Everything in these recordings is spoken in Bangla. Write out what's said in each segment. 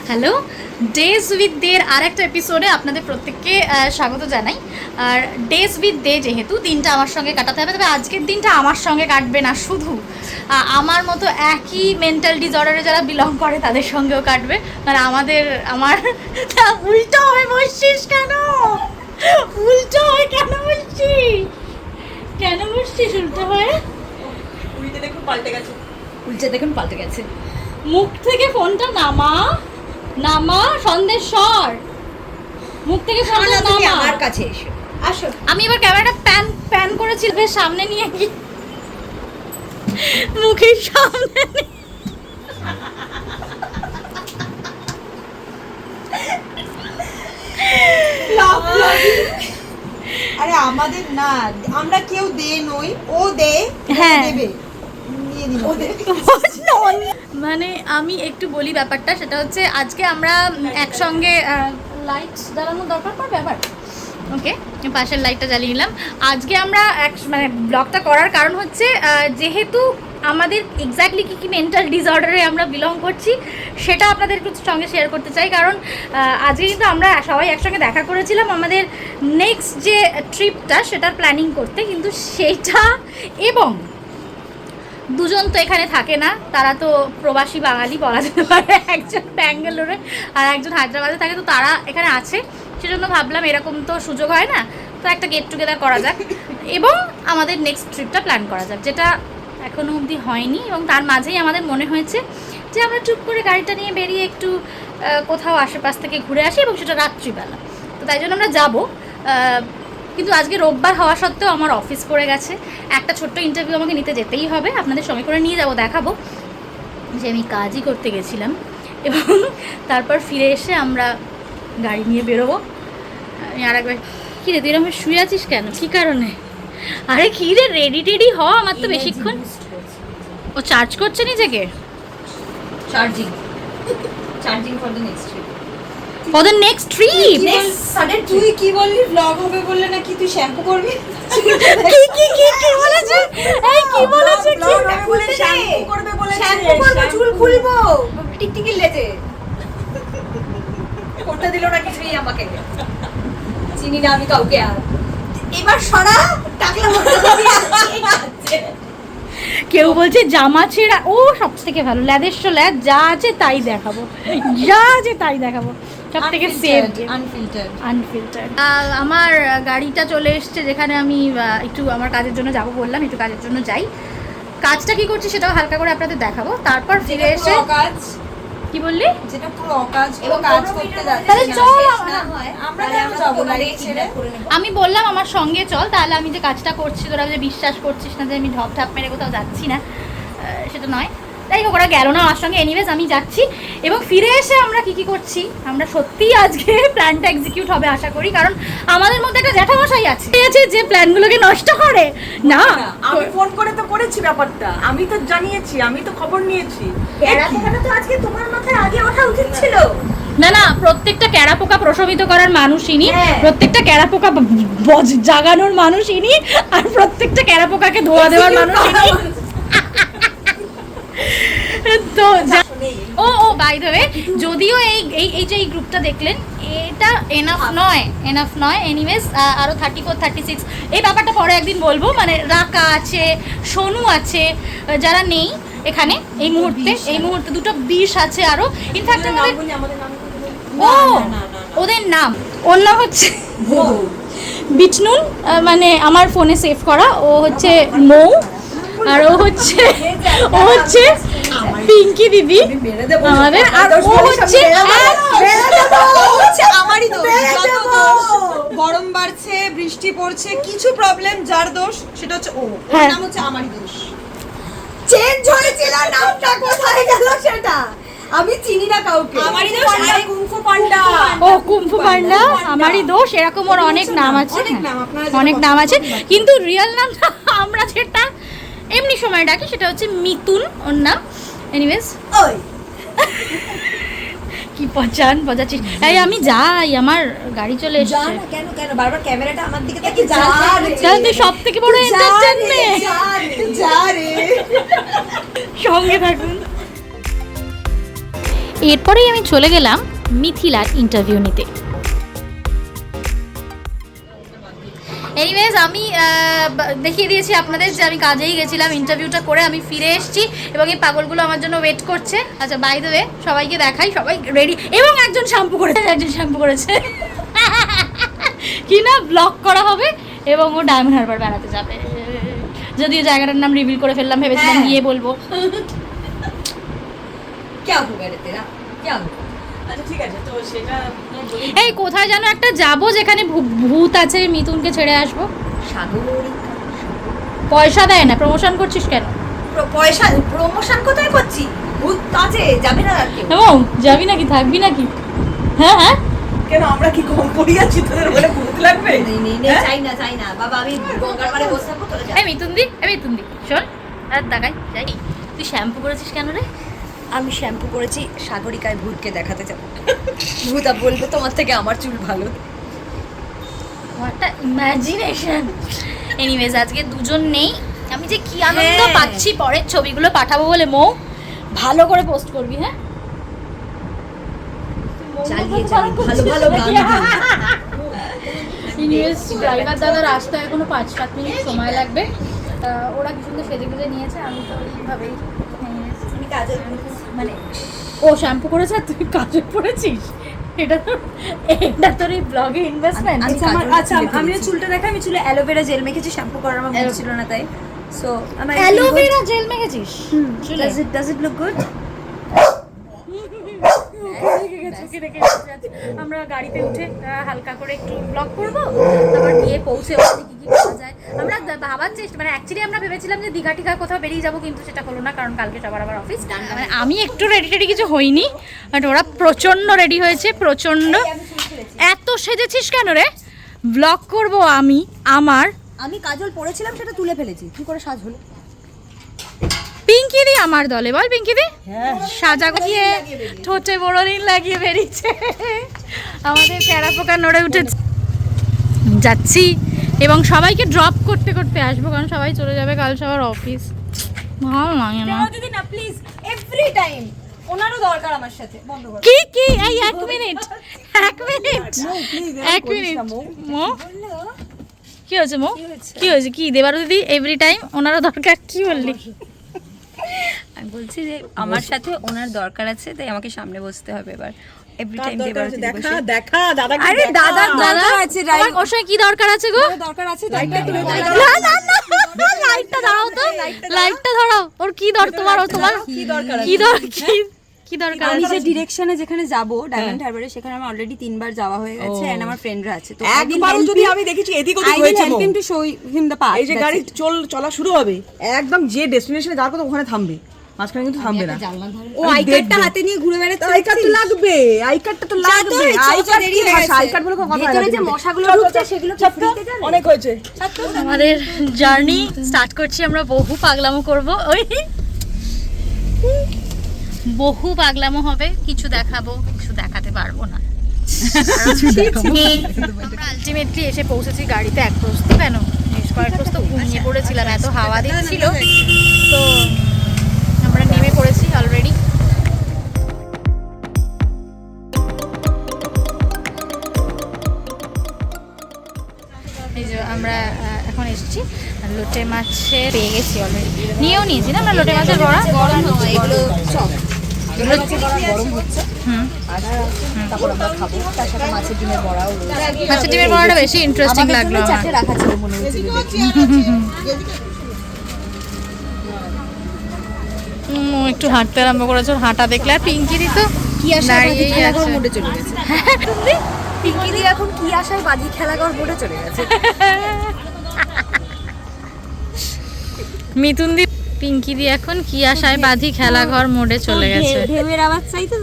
হ্যালো, ডেজ উইথ ডের আর একটা এপিসোডে আপনাদের প্রত্যেককে স্বাগত জানাই। আর ডেজ উইথ ডে যেহেতু দিনটা আমার সঙ্গে কাটাতে হবে, তবে আজকের দিনটা আমার সঙ্গে কাটবে না, শুধু আমার মতো একই মেন্টাল ডিসঅর্ডারে যারা বিলং করে তাদের সঙ্গেও কাটবে। কারণ আমার উল্টো হয়ে বসছিস কেন? উল্টো হয়ে কেন বসছিস? কেন বসছিস উল্টো হয়ে? উল্টে দেখুন পাল্টে গেছে। পাল্টে গেছে। মুখ থেকে ফোনটা নামা সন্দেশ্বর, মুখ থেকে ফোনটা নামা। আমার কাছে এসো, আসো। আমি এবার ক্যামেরাটা প্যান করেছি, বেশ সামনে নিয়ে গিয়ে মুখের সামনে আরে আমাদের না, আমরা কেউ দে নই, ও দে, হ্যাঁ দেবে নিয়ে নিব। মানে আমি একটু বলি ব্যাপারটা, সেটা হচ্ছে আজকে আমরা একসঙ্গে লাইট জ্বালানোর দরকার পড়বে ব্যাপার। ওকে, পাশের লাইটটা জ্বালিয়ে নিলাম। আজকে আমরা মানে ব্লগটা করার কারণ হচ্ছে যেহেতু আমাদের এক্স্যাক্টলি কী কী মেন্টাল ডিসঅর্ডারে আমরা বিলং করছি সেটা আপনাদের সঙ্গে শেয়ার করতে চাই। কারণ আজকে কিন্তু আমরা সবাই একসঙ্গে দেখা করেছিলাম আমাদের নেক্সট যে ট্রিপটা সেটার প্ল্যানিং করতে, কিন্তু সেইটা এবং দুজন তো এখানে থাকে না, তারা তো প্রবাসী বাঙালি বলা যেতে পারে, একজন ব্যাঙ্গালোরে আর একজন হায়দ্রাবাদে থাকে, তো তারা এখানে আছে। সেজন্য ভাবলাম এরকম তো সুযোগ হয় না, তো একটা গেট টুগেদার করা যাক এবং আমাদের নেক্সট ট্রিপটা প্ল্যান করা যাক, যেটা এখনও অবধি হয়নি। এবং তার মাঝেই আমাদের মনে হয়েছে যে আমরা চুপ করে গাড়িটা নিয়ে বেরিয়ে একটু কোথাও আশেপাশ থেকে ঘুরে আসি, এবং সেটা রাত্রিবেলা। তো তাই জন্য আমরা যাবো। কিন্তু আজকে রোববার হওয়া সত্ত্বেও আমার অফিস পড়ে গেছে, একটা ছোট্ট ইন্টারভিউ আমাকে নিতে যেতেই হবে, আপনাদের সঙ্গে করে নিয়ে যাবো, দেখাবো যে আমি কাজই করতে গেছিলাম। এবং তারপর ফিরে এসে আমরা গাড়ি নিয়ে বেরোবো। আমি আর একবার, কী রে তুই এরকম শুয়ে আছিস কেন, কী কারণে? আরে কী রে, রেডি টেডি হ, আমার তো বেশিক্ষণ। ও চার্জ করছে নিজেকে, charging for the next trip. For the next trip. Sudden তুই কি বললি, ব্লগ হবে বললে নাকি তুই শ্যাম্পু করবি? কি বলেছে? এই কি বলেছে? কি বলে শ্যাম্পু করবে বলেছে? শ্যাম্পু করব, চুল খুলবো টিকটিকি লেজে। করতে দিল না কিছুই আমাকে, চিনি না আমি কাউকে। আর এবার সরা টাকলা মতো। কেউ বলছে জামা ছেঁড়া, ও সব থেকে ভালো, ল্যাদেশ্য ল্যাদ, যা আছে তাই দেখাবো, যা আছে তাই দেখাবো, সব থেকে সেফ আনফিল্টার্ড। আমার গাড়িটা চলে এসছে, যেখানে আমি একটু আমার কাজের জন্য যাবো বললাম, একটু কাজের জন্য যাই। কাজটা কি করছি সেটাও হালকা করে আপনাদের দেখাবো। তারপর ফিরে এসে কি বললি, যেটা পুরো অকাজ এবং কাজ করতে যাচ্ছে, তাহলে চল আমরা কেন যাবো গাড়ি ছেড়ে? আমি বললাম আমার সঙ্গে চল, তাহলে আমি যে কাজটা করছি তোরা যে বিশ্বাস করছিস না যে আমি ঢপ ঢাপ মেরে কোথাও যাচ্ছি না, সেটা নয়। তাই হোক, ওরা গেল না আমার সঙ্গে, এনিওয়েজ আমি যাচ্ছি। এবং ফিরে এসে আমরা কি করছি, আমরা সত্যিই আজকে প্ল্যানটা এক্সিকিউট হবে আশা করি, কারণ আমাদের মধ্যে একটা জ্যাঠামশাই আছে যে প্ল্যানগুলোকে নষ্ট করে না। আমি ফোন করে তো করেছি ব্যাপারটা, আমি তো জানিয়েছি, আমি তো খবর নিয়েছি। এখানে তো আজকে তোমার মাথায় আগে ওঠা উচিত ছিল। না, প্রত্যেকটা ক্যারাপোকা প্রশমিত করার মানুষ ইনি, প্রত্যেকটা ক্যারাপোকা জাগানোর মানুষ ইনি, আর প্রত্যেকটা ক্যারাপোকাকে ধোয়া দেওয়ার মানুষ ইনি। তো ও বাই দ্য ওয়ে, যদিও এই যে এই গ্রুপটা দেখলেন এটা এনাফ নয়। এনিওয়েজ আরও 34, 36 এই ব্যাপারটা পরে একদিন বলবো। মানে রাকা আছে, সোনু আছে, যারা নেই এখানে এই মুহূর্তে দুটো 20 আছে আরও। ইনফ্যাক্ট ওদের নাম, ওর নাম হচ্ছে বিচনুন, মানে আমার ফোনে সেভ করা। ও হচ্ছে মৌ, আর ও হচ্ছে পিঙ্কি দিদি আমাদের, আর ও হচ্ছে আমারই দোষ। গরম বাড়ছে, বৃষ্টি পড়ছে, কিছু প্রবলেম যার দোষ সেটা হচ্ছে ও। ওর নাম হচ্ছে আমারই দোষ। চেঞ্জ হয়েছিল নামটা, কোথায় গেল সেটা আমি চিনি না কাউকে। আমারই দোষ। আরে কুংফু পান্ডা, ও কুংফু পান্ডা আমারই দোষ, এরকম ওর অনেক নাম আছে, অনেক নাম আছে। কিন্তু রিয়েল নামটা আমরা যেটা এমনি সময় ডাকি সেটা হচ্ছে মিতুন ওর নাম। এনিওয়েজ ওই কি পচাচ্ছিস? এই আমি যাই, আমার গাড়ি চলে এসেছে। যা না, কেন বারবার ক্যামেরাটা আমার দিকে তাকিয়ে যা রে? কারণ তুই সব থেকে বড় এন্টারটেইনমেন্ট। যা রে সঙ্গে থাকুন। এরপরেই আমি চলে গেলাম মিথিলার ইন্টারভিউ নিতে। এনিওয়েজ আমি দেখিয়ে দিয়েছি আপনাদের যে আমি কাজেই গেছিলাম, ইন্টারভিউটা করে আমি ফিরে এসেছি এবং এই পাগলগুলো আমার জন্য ওয়েট করছে। আচ্ছা বাই দ্য ওয়ে সবাইকে দেখাই, সবাই রেডি এবং একজন শ্যাম্পু করেছে কি না ব্লগ করা হবে এবং ও ডায়মন্ড হারবার বেড়াতে যাবে। যদিও জায়গাটার নাম রিভিল করে ফেললাম, ভেবেছিলাম গিয়ে বলবো। আচ্ছা ঠিক আছে, তো সেটা এই কোথায় যেন একটা যাবো যেখানে ভূত আছে, মিথুনকে ছেড়ে আসবো। পয়সা দেয় না, প্রমোশন করছিস কেন? পয়সা প্রমোশন কোথায় করছি? ভূত আছে, যাবে না আর কেউ। ও যাবি নাকি, থাকবি নাকি? হ্যাঁ হ্যাঁ কেন আমরা কি কম পড়ি আছি তোদের বলে ভূত লাগবে? চাই না বাবা, আমি গঙ্গার পাড়ে বসে থাকবো, তোরা যা। এই মিথুন দি শোন আর দেখাই যাই। তুই শ্যাম্পু করেছিস কেন রে? আমি শ্যাম্পু করেছি সাগরিকায় ভূতকে দেখাতে যাবো। ভূত বলবে তোমার থেকে আমার চুল ভালো। What a imagination. এনিওয়েজ আজকে দুজন নেই, আমি যে কি আনন্দ হ্যাঁ। পাচ্ছি। পরের ছবিগুলো পাঠাবো বলে মৌ ভালো করে পোস্ট করবি। হ্যাঁ চালিয়ে ভালো ভালো গান দিয়ে। এনিওয়েজ ড্রাইভার দাদার আসতে এখনো 5-7 মিনিট সময় লাগবে। ওরা কি সুন্দর সেজে গুজে নিয়েছে, আমি তো এইভাবেই আমি কাজল মানে ও শ্যাম্পু করেছে আর তুই কাজল পরেছিস। এটা তোর এই ব্লগে ইনভেস্টমেন্ট। আচ্ছা আমি চুলটা দেখা, আমি চুলে অ্যালোভেরা জেল মেখেছি, শ্যাম্পু করার আমার মনে ছিল না তাই। সো আমার অ্যালোভেরা জেল মেখেছিস? Does it look good? আমরা গাড়িতে উঠে হালকা করে একটু ব্লগ করবো, তারপর গিয়ে পৌঁছে ওখানে কি কি করা যায় আমরা ভাবার চেষ্টা, মানে অ্যাকচুয়ালি আমরা ভেবেছিলাম যে দীঘা টিঘা কোথাও বেরিয়ে যাবো, কিন্তু সেটা হলো না কারণ কালকে সবার আবার অফিস। মানে আমি একটু রেডি কিছু হইনি, বাট ওরা প্রচণ্ড রেডি হয়েছে, প্রচণ্ড। এত সেজেছিস কেন রে? ব্লগ করবো আমি আমি কাজল পরেছিলাম, সেটা তুলে ফেলেছি। কি করে সাজ হলো? পিঙ্কি দি আমার দলে, বল পিঙ্কি দি সাজা গিয়ে ঠোঁটে বড়লিন লাগিয়ে বেরিয়েছে, আমাদের ক্যারা পোকা নড়ে উঠেছে। যাচ্ছি এবং সবাইকে ড্রপ করতে করতে আসবো, কারণ সবাই চলে যাবে কাল সবার অফিস। ভালো লাগে না দিদি না প্লিজ, এভরি টাইম ওনারও দরকার আমার সাথে। বন্ধ করো কি এই এক মিনিট মো কি হয়েছে মো? কি হয়েছে? কি দেবারো দিদি এভরি টাইম ওনারও দরকার, কি বললি? আমি বলছি যে আমার সাথে ওনার দরকার আছে, তাই আমাকে সামনে বসতে হবে এবার। এভরি টাইম দেবার দেখা দেখা দাদা আরে দাদার দরকার আছে, তোমার ওর সঙ্গে কি দরকার আছে গো? দরকার আছে। না লাইটটা দাও তো, লাইটটা ধরাও। ওর কি দরকার? তোমার কি দরকার আছে? কি দরকার? আমি যে ডিরেকশনে যেখানে যাব ডায়মন্ড হারবারে, সেখানে আমার অলরেডি 3 বার যাওয়া হয়ে গেছে এন্ড আমার ফ্রেন্ডরা আছে। তো একবারও যদি আমি দেখেছি এদিক ওদিক I will হয়েছে help him to show him the path. এই যে গাড়ি চলা শুরু হবে, একদম যে ডেস্টিনেশনে যাওয়ার কথা ওখানে থামবে, মাঝখানে কিন্তু থামবে না। ও আই কার্ডটা হাতে নিয়ে ঘুরে বেড়াচ্ছে। আই কার্ড তো লাগবে, আই কার্ডটা তো লাগবে। আই কার্ড দেরি হয়ে গেছে। আই কার্ড বলে কথা ভেতরে যে মশাগুলো ঢুকছে সেগুলো কি ফ্রিতে যাবে? অনেক হয়েছে। আমাদের জার্নি স্টার্ট করছি আমরা। বহু পাগলামো করব, ওই বহু পাগলামো হবে, কিছু দেখাবো, কিছু দেখাতে পারবো না। আমরা আলটিমেটলি এসে পৌঁছেছি গাড়িতে। এক প্রস্ত কেন বেশ কয়েক প্রস্ত ঘুমিয়ে পড়েছিলাম, এত হাওয়া দিচ্ছিল, তো আমরা নেমে পড়েছি অলরেডি। এই যে আমরা এখন এসেছি লোটে মাছে, পেয়ে গেছি অলরেডি, নিয়েও নিয়েছি না আমরা লোটে মাছের বড়া। গরম হচ্ছে এগুলো সব গরম হচ্ছে। তারপর আমরা খাবো, তার সাথে মাছের ডিমের বড়াও রয়েছে। মাছের ডিমের বড়াটা বেশি ইন্টারেস্টিং লাগলো আমার। চারটে রাখা ছিল মনে হচ্ছে। একটু হাঁটতে আরম্ভ করেছো, হাঁটা দেখলে। আর পিঙ্কি দি তো কি আশায় দাঁড়িয়েই খেলাঘর আছে। মোড়ে চলে গেছে। পিঙ্কি দি এখন কি আশায় বাজি খেলাঘর মোড়ে চলে গেছে। মিথুন দি পিঙ্কি দি এখন কি আশায় বাঁধি খেলাঘর মোড়ে চলে গেছে। ঢেউয়ের আওয়াজ চাই তো,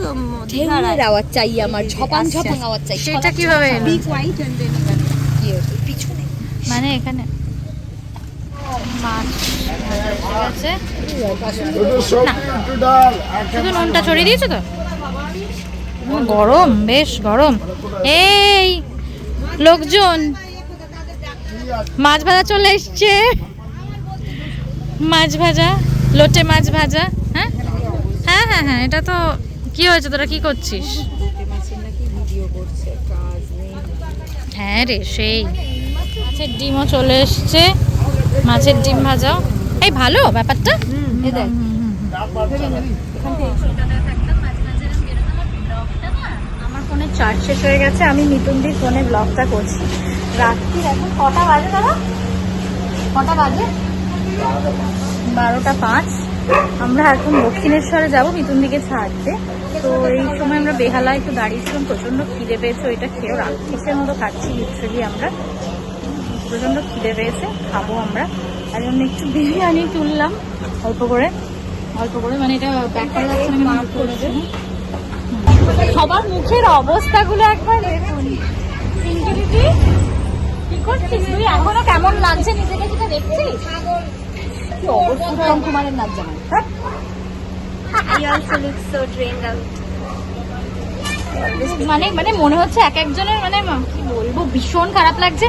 ঢেউয়ের আওয়াজ চাই আমার, ঝপাং ঝপাং আওয়াজ চাই। সেটা কিভাবে এলো? বিগ হোয়াইট এন্ড দেন পিছনে মানে এখানে মাছ ভাজা এসে গেছে। না, শুধু নুনটা ছড়িয়ে দিয়েছো তো? গরম, বেশ গরম। এই লোকজন, মাছ ভাজা চলে এসছে। মাছ ভাজা, লোটে মাছ ভাজা। হ্যাঁ হ্যাঁ হ্যাঁ হ্যাঁ, এটা তো কি হয়েছে, তোরা কি করছিস? ভিডিও করছে, কাজ নেই। হ্যাঁ রে, সেই মাছের ডিমও চলে এসছে, মাছের ডিম ভাজাও। এই ভালো ব্যাপারটা। এই দেখ আমার ফোনে চার্জ শেষ হয়ে গেছে, আমি মিতুনদির ফোনে ব্লগটা করছি। রাত্রির এখন কটা বাজে দাদা? কটা বাজে? 12:05। আমরা এখন দক্ষিণেশ্বরে যাবো মিতুনদিকে ছাড়তে। তো এই সময় আমরা বেহালায় একটু দাঁড়িয়েছিলাম, প্রচণ্ড খিদে পেয়েছে, ওইটা খেয়েও রাক্ষসের মতো খাচ্ছি লিটারালি আমরা। প্রচণ্ড খিদে পেয়েছে, খাবো আমরা। তার জন্য একটু বিরিয়ানি তুললাম অল্প করে মানে এটা প্যাক করা যাচ্ছে না, মার্ক করেছে। সবার মুখের অবস্থাগুলো একবার দেখুন। সিঙ্গেলিটি কি করছিস তুই? এখনো কেমন লাগছে নিজেকে, যেটা দেখছিস? কি অবস্থা, উত্তম কুমারের নাচ জামাই। মানে মানে মনে হচ্ছে এক একজনের মানে কি বলবো, ভীষণ খারাপ লাগছে।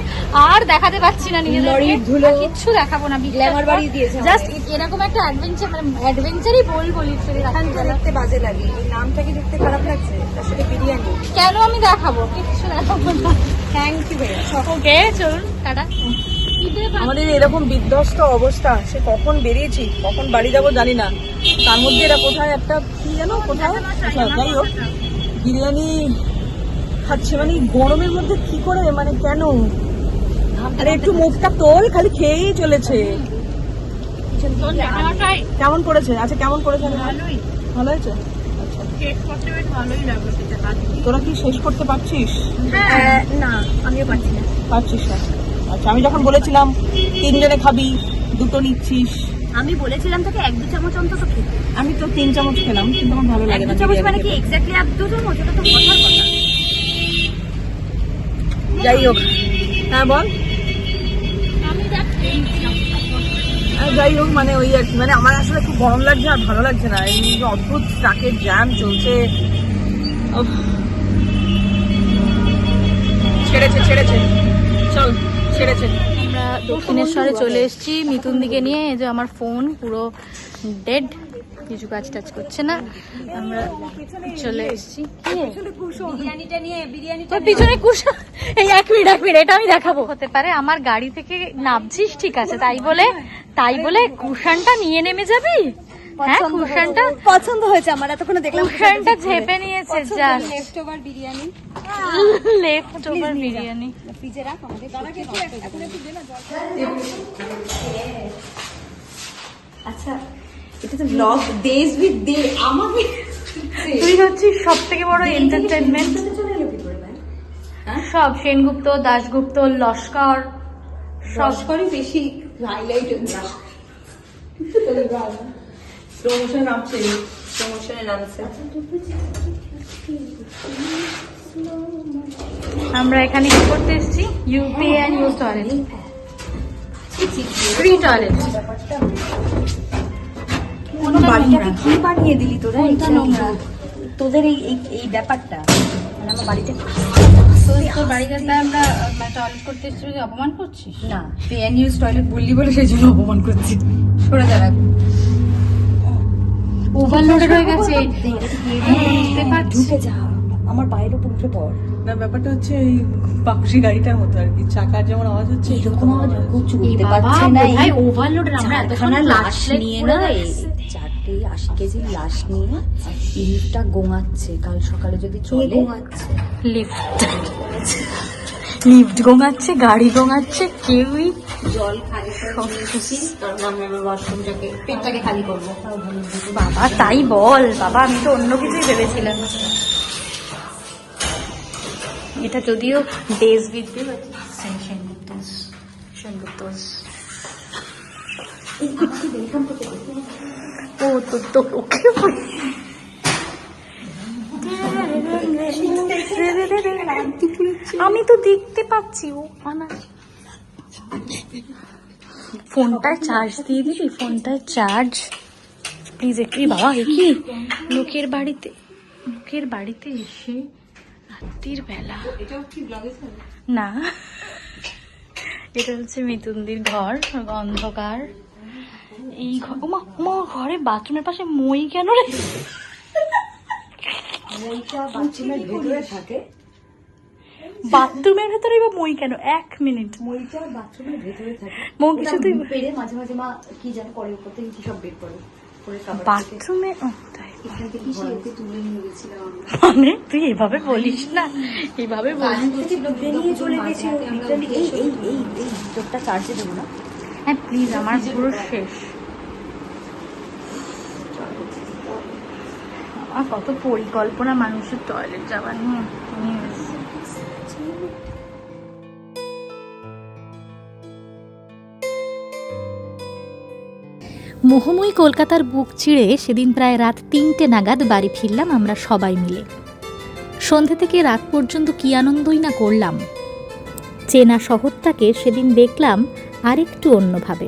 আর দেখাতে পাচ্ছি না নিজেদেরকে, কিচ্ছু দেখাবো না। গ্ল্যামার বাড়িয়ে দিয়েছে জাস্ট এরকম একটা অ্যাডভেঞ্চার, মানে অ্যাডভেঞ্চারই বলবো লিটারালি। এখানটা দেখতে বাজে লাগে, এই নামটাকে দেখতে খারাপ লাগছে, তার সাথে বিরিয়ানি। কেন আমি দেখাবো? কিচ্ছু দেখাবো না। থ্যাংক ইউ ভাইয়া। ওকে চলুন টাটা। আমাদের এরকম বিধ্বস্ত অবস্থা, সে কখন বেরিয়েছি, কখন বাড়ি যাবো জানি না। তার মধ্যে এরা কোথায় একটা কি জানো কোথায়, যাই হোক বিরিয়ানি খাচ্ছে। মানে গরমের মধ্যে কি করে, মানে কেন? আরে একটু মুখটা তোল, খালি খেয়েই চলেছে। কেমন করেছে? আচ্ছা কেমন করেছে? ভালো হয়েছে। তোরা কি শেষ করতে পারছিস? না, আমিও পাচ্ছি না। পারছিস না? আচ্ছা, আমি যখন বলেছিলাম 3 জনে খাবি, 2টো নিচ্ছিস। আমি বলেছিলাম তোকে 1-2 চামচ অন্তত খেতে। আমি তো 3 চামচ খেলাম, কিন্তু আমার ভালো লাগে না। 1-2 চামচ মানে কি এক্স্যাক্টলি 1-2 চামচ? এটা তো কথার কথা। যাই হোক, হ্যাঁ বল। যাই হোক, মানে ওই আর কি, মানে আমার আসলে খুব গরম লাগছে আর ভালো লাগছে না। এই যে অদ্ভুত ট্রাকের জ্যাম চলছে। উফ। ছেড়েছে চল, ছেড়েছে। আমরা দক্ষিণেশ্বরে চলে এসেছি মিতুন দিকে নিয়ে। এই যে আমার ফোন পুরো ডেড, কিছু কাজ টাজ করছে না। আমরা চলে এসেছি। বিরিয়ানিটা নিয়ে, বিরিয়ানিটা তোর পিছনে কুশন, এই এক মিনিট এটা আমি দেখাবো। হতে পারে আমার গাড়ি থেকে নামছিস, ঠিক আছে, তাই বলে কুশনটা নিয়ে নেমে যাবি? হ্যাঁ, কুশনটা পছন্দ হয়েছে আমার, এতক্ষণ দেখলাম কুশনটা ঝেপে নিয়েছে। যা left over biryani, left over biryani. ফ্রিজে রাখ, আমাদের আচ্ছা। এটা তো ব্লগ ডেজ উইথ দে। আমাকে তুই হচ্ছিস সব থেকে বড় এন্টারটেনমেন্ট। সব সেনগুপ্ত, দাশগুপ্ত, লস্কর সব করে বেশি হাইলাইট হচ্ছে। প্রমোশন নামছে। আমরা এখানে কি করতে এসেছি? UP and use toilet, free toilet. বাড়িটাকে কি বানিয়ে দিলি তোরা? এটা নোংরা তোদের এই ব্যাপারটা। মানে আমার বাড়িতে তোর বাড়িতে আমরা টয়লেট করতে এসেছি, অপমান করছিস? না, পে অ্যান্ড ইউজ টয়লেট বললি বলে সেই জন্য অপমান করছি। সরে দাঁড়া, ওভারলোডেড হয়ে গেছে। ঢুকে যা, আমার পায়ের উপর উঠে পড়। না, ব্যাপারটা হচ্ছে এই পাকশি গাড়িটার মতো আর কি, চাকার যেমন আওয়াজ হচ্ছে এরকম আওয়াজ চলতে পারছে না। এই চারখানা লাশ নিয়ে না, 480 কেজির লাশ নিয়ে লিফটটা গোঙাচ্ছে। কাল সকালে যদি চলে গোঙাচ্ছে, লিফট গোঙাচ্ছে, গাড়ি গোঙাচ্ছে, কেউই জল খালি করছি, কারণ আমি আমার ওয়াশরুমটাকে পেটটাকে খালি করবো। বাবা তাই বল বাবা, আমি তো অন্য কিছুই ভেবেছিলাম। এটা যদিও ডেজ উইথ দে, ও তো ওকে আমি তো দেখতে পাচ্ছি। ও ফোনটায় চার্জ দিয়ে দিবি, ফোনটায় চার্জ প্লিজ একটু। বাবা কি লোকের বাড়িতে এসে রাত্রির বেলা, না এটা হচ্ছে মিতুনদির ঘর, অন্ধকার। এই ঘর, ওমা ঘরে বাথরুমের পাশে মই কেন রে? ওইটা বাথরুমের ভেতরে থাকে। বাথরুমের ভেতরে বা মই কেন? 1 মিনিট। মইটা বাথরুমের ভেতরে থাকে। মৌ কিছু তুই পেরে মাঝে মাঝে মা কি জানি করে, উপর থেকে কি সব বের করে বাথরুমে তাই এখান থেকে ঘরেতে তুলে নিয়ে গেছিলাম আমরা। মানে তুই এভাবে বলিস না, এভাবে বলিস। বেরিয়ে চলে গেছে লিটারালি। এই এই এই এই ভিতরটা চার্জে দেবো না? হ্যাঁ প্লিজ, আমার পুরো শেষ। আমার কত পরিকল্পনা মানুষের টয়লেট যাওয়া নিয়ে। মোহময়ী কলকাতার বুক চিড়ে সেদিন প্রায় রাত 3টে নাগাদ বাড়ি ফিরলাম আমরা সবাই মিলে। সন্ধে থেকে রাত পর্যন্ত কী আনন্দই না করলাম। চেনা শহরটাকে সেদিন দেখলাম আরেকটু অন্যভাবে।